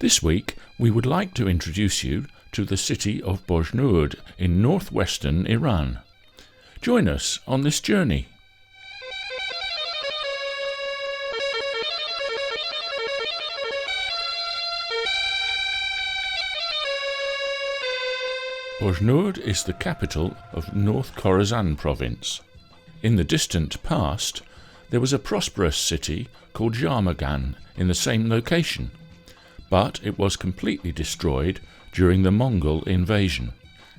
This week we would like to introduce you to the city of Bojnoord in northwestern Iran. Join us on this journey. Bojnoord is the capital of North Khorasan province. In the distant past, there was a prosperous city called Jarmagan in the same location, but it was completely destroyed during the Mongol invasion.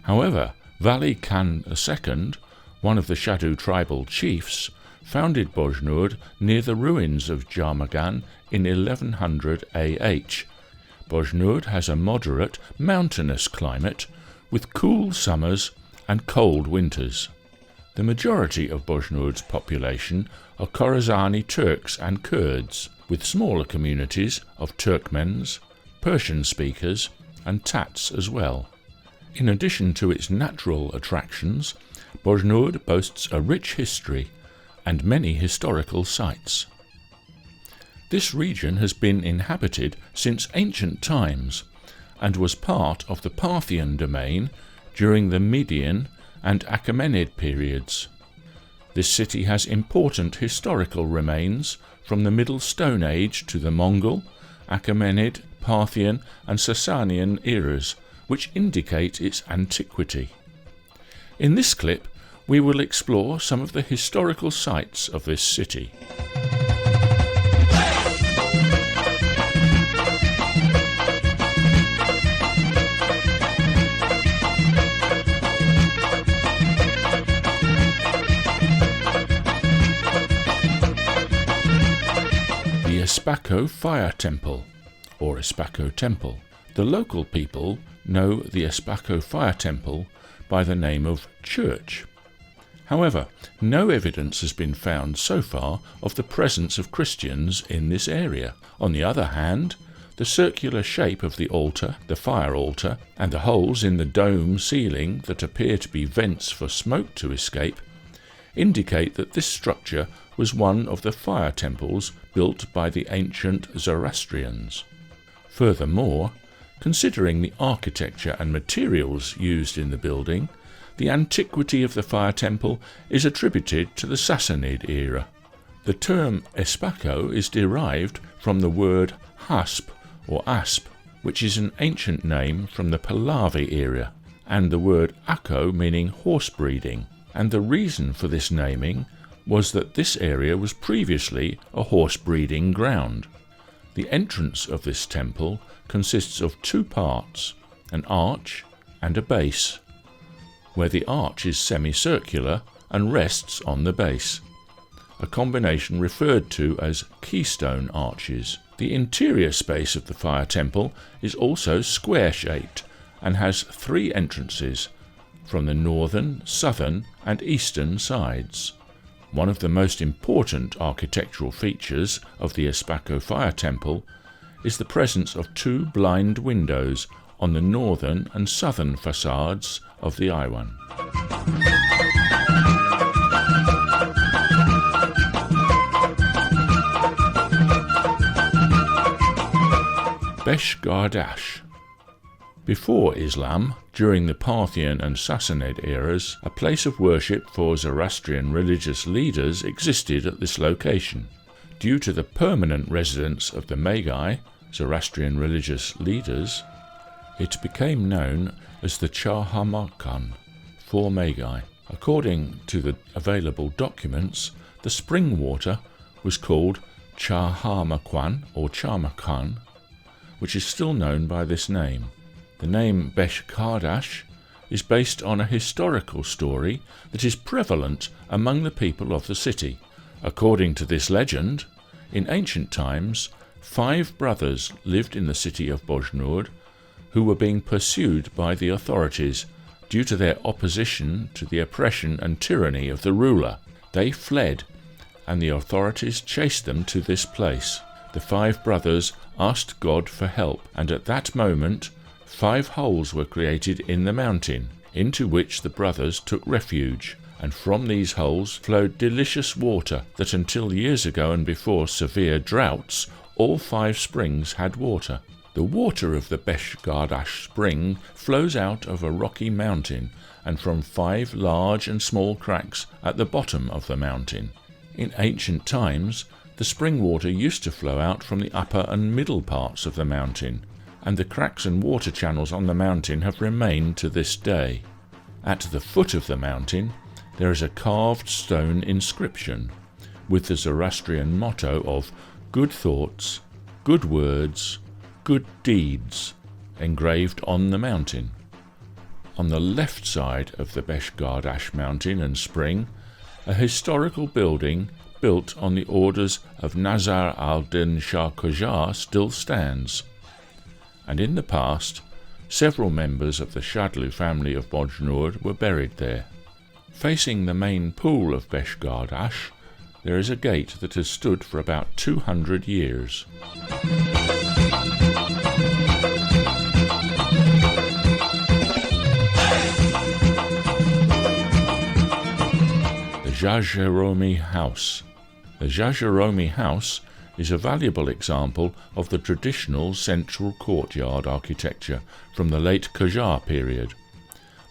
However, Vali Khan II, one of the Shadu tribal chiefs, founded Bojnoord near the ruins of Jarmagan in 1100 AH. Bojnoord has a moderate, mountainous climate with cool summers and cold winters. The majority of Bojnoord's population are Khorasani Turks and Kurds, with smaller communities of Turkmens, Persian speakers, and Tats as well. In addition to its natural attractions, Bojnoord boasts a rich history and many historical sites. This region has been inhabited since ancient times and was part of the Parthian domain during the Median and Achaemenid periods. This city has important historical remains from the Middle Stone Age to the Mongol, Achaemenid, Parthian and Sasanian eras, which indicate its antiquity. In this clip, we will explore some of the historical sites of this city. The Espaco Fire Temple, or Espaco Temple. The local people know the Espaco Fire Temple by the name of church. However, no evidence has been found so far of the presence of Christians in this area. On the other hand, the circular shape of the altar, the fire altar, and the holes in the dome ceiling that appear to be vents for smoke to escape indicate that this structure was one of the fire temples built by the ancient Zoroastrians. Furthermore, considering the architecture and materials used in the building, the antiquity of the fire temple is attributed to the Sassanid era. The term Espaco is derived from the word hasp or asp, which is an ancient name from the Pahlavi era, and the word ako meaning horse breeding. And the reason for this naming was that this area was previously a horse breeding ground. The entrance of this temple consists of two parts, an arch and a base, where the arch is semicircular and rests on the base, a combination referred to as keystone arches. The interior space of the fire temple is also square-shaped and has three entrances from the northern, southern and eastern sides. One of the most important architectural features of the Espaco Fire Temple is the presence of two blind windows on the northern and southern facades of the Iwan. Bashkarsh. Before Islam, during the Parthian and Sassanid eras, a place of worship for Zoroastrian religious leaders existed at this location. Due to the permanent residence of the Magi, Zoroastrian religious leaders, it became known as the Charhamakhan, four Magi. According to the available documents, the spring water was called Charhamakhan or Charmakhan, which is still known by this name. The name Bashkarsh is based on a historical story that is prevalent among the people of the city. According to this legend, in ancient times, 5 brothers lived in the city of Bojnoord who were being pursued by the authorities due to their opposition to the oppression and tyranny of the ruler. They fled, and the authorities chased them to this place. The 5 brothers asked God for help, and at that moment 5 holes were created in the mountain, into which the brothers took refuge, and from these holes flowed delicious water that until years ago and before severe droughts, all 5 springs had water. The water of the Bashkarsh spring flows out of a rocky mountain and from 5 large and small cracks at the bottom of the mountain. In ancient times, the spring water used to flow out from the upper and middle parts of the mountain, and the cracks and water channels on the mountain have remained to this day. At the foot of the mountain, there is a carved stone inscription with the Zoroastrian motto of "Good thoughts, good words, good deeds" engraved on the mountain. On the left side of the Bashkarsh mountain and spring, a historical building built on the orders of Nazar al-Din Shah Qajar still stands, and in the past, several members of the Shadlu family of Bojnoord were buried there. Facing the main pool of Bashkarsh, there is a gate that has stood for about 200 years. The Jaromi House. The Jaromi House is a valuable example of the traditional central courtyard architecture from the late Qajar period,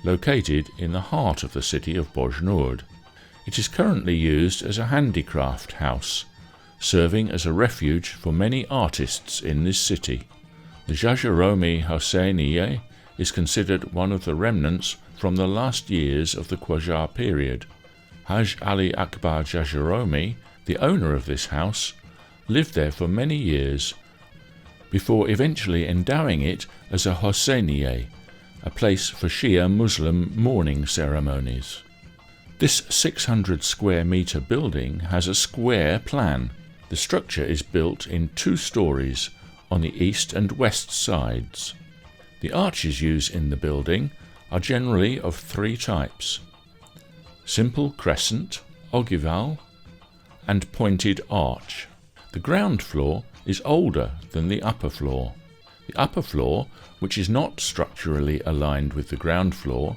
located in the heart of the city of Bojnoord. It is currently used as a handicraft house, serving as a refuge for many artists in this city. The Jaromi House is considered one of the remnants from the last years of the Qajar period. Haj Ali Akbar Jaromi, the owner of this house, lived there for many years before eventually endowing it as a Hosseiniye, a place for Shia Muslim mourning ceremonies. This 600 square metre building has a square plan. The structure is built in 2 stories on the east and west sides. The arches used in the building are generally of 3 types: simple crescent, ogival, and pointed arch. The ground floor is older than the upper floor. The upper floor, which is not structurally aligned with the ground floor,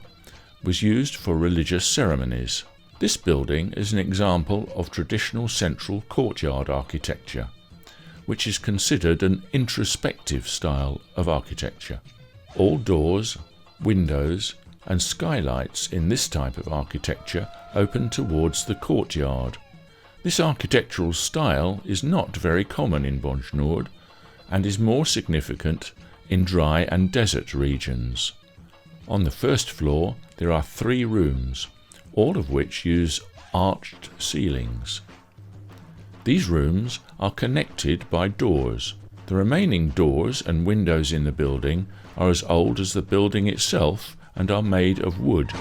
was used for religious ceremonies. This building is an example of traditional central courtyard architecture, which is considered an introspective style of architecture. All doors, windows, and skylights in this type of architecture open towards the courtyard. This architectural style is not very common in Bojnoord and is more significant in dry and desert regions. On the first floor there are 3 rooms, all of which use arched ceilings. These rooms are connected by doors. The remaining doors and windows in the building are as old as the building itself and are made of wood.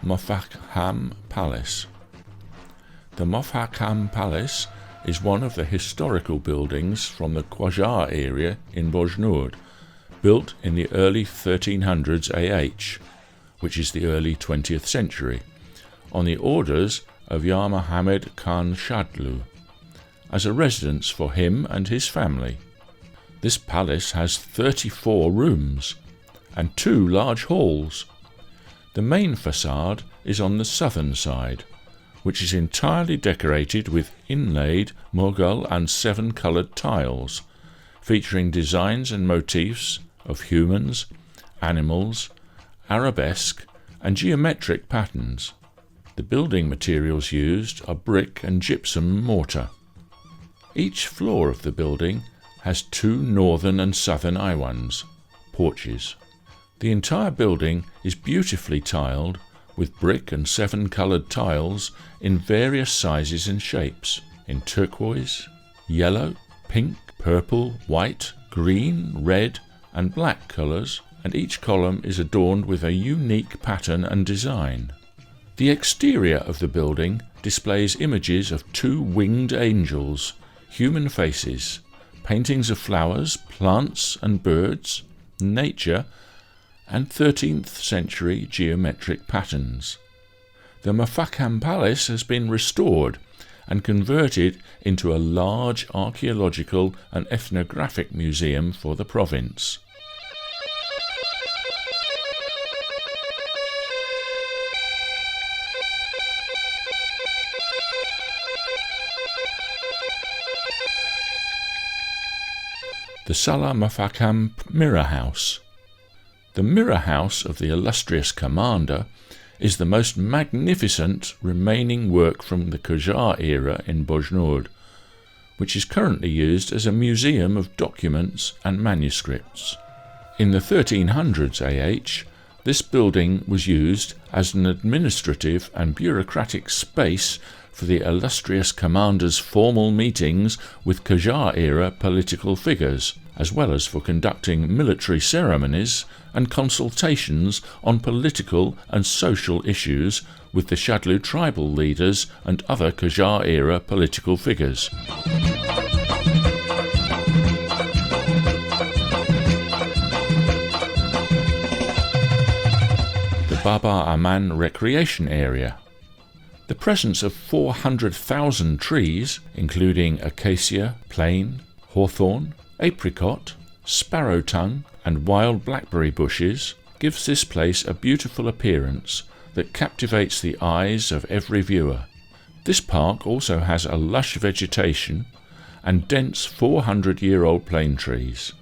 Mofakham Palace. The Mofakham Palace is one of the historical buildings from the Qajar area in Bojnoord, built in the early 1300s AH, which is the early 20th century, on the orders of Yar Muhammad Khan Shadlu, as a residence for him and his family. This palace has 34 rooms and 2 large halls. The main facade is on the southern side, which is entirely decorated with inlaid Mughal and 7-coloured tiles, featuring designs and motifs of humans, animals, arabesque and geometric patterns. The building materials used are brick and gypsum mortar. Each floor of the building has 2 northern and southern iwans, porches. The entire building is beautifully tiled with brick and 7-coloured tiles in various sizes and shapes, in turquoise, yellow, pink, purple, white, green, red and black colours, and each column is adorned with a unique pattern and design. The exterior of the building displays images of 2 winged angels, human faces, paintings of flowers, plants and birds, nature, and 13th century geometric patterns. The Mofakham Palace has been restored and converted into a large archaeological and ethnographic museum for the province. Salammaf Mirror House. The Mirror House of the illustrious commander is the most magnificent remaining work from the Qajar era in Bojnoord, which is currently used as a museum of documents and manuscripts. In the 1300s AH, this building was used as an administrative and bureaucratic space for the illustrious commander's formal meetings with Qajar-era political figures, as well as for conducting military ceremonies and consultations on political and social issues with the Shadlu tribal leaders and other Qajar-era political figures. The Baba Aman Recreation Area. The presence of 400,000 trees, including acacia, plane, hawthorn, apricot, sparrow tongue and wild blackberry bushes, gives this place a beautiful appearance that captivates the eyes of every viewer. This park also has a lush vegetation and dense 400-year-old plane trees,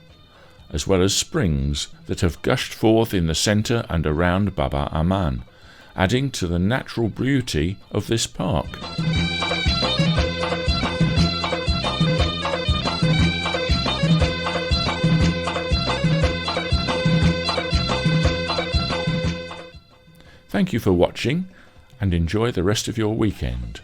as well as springs that have gushed forth in the centre and around Baba Aman, adding to the natural beauty of this park. Thank you for watching and enjoy the rest of your weekend.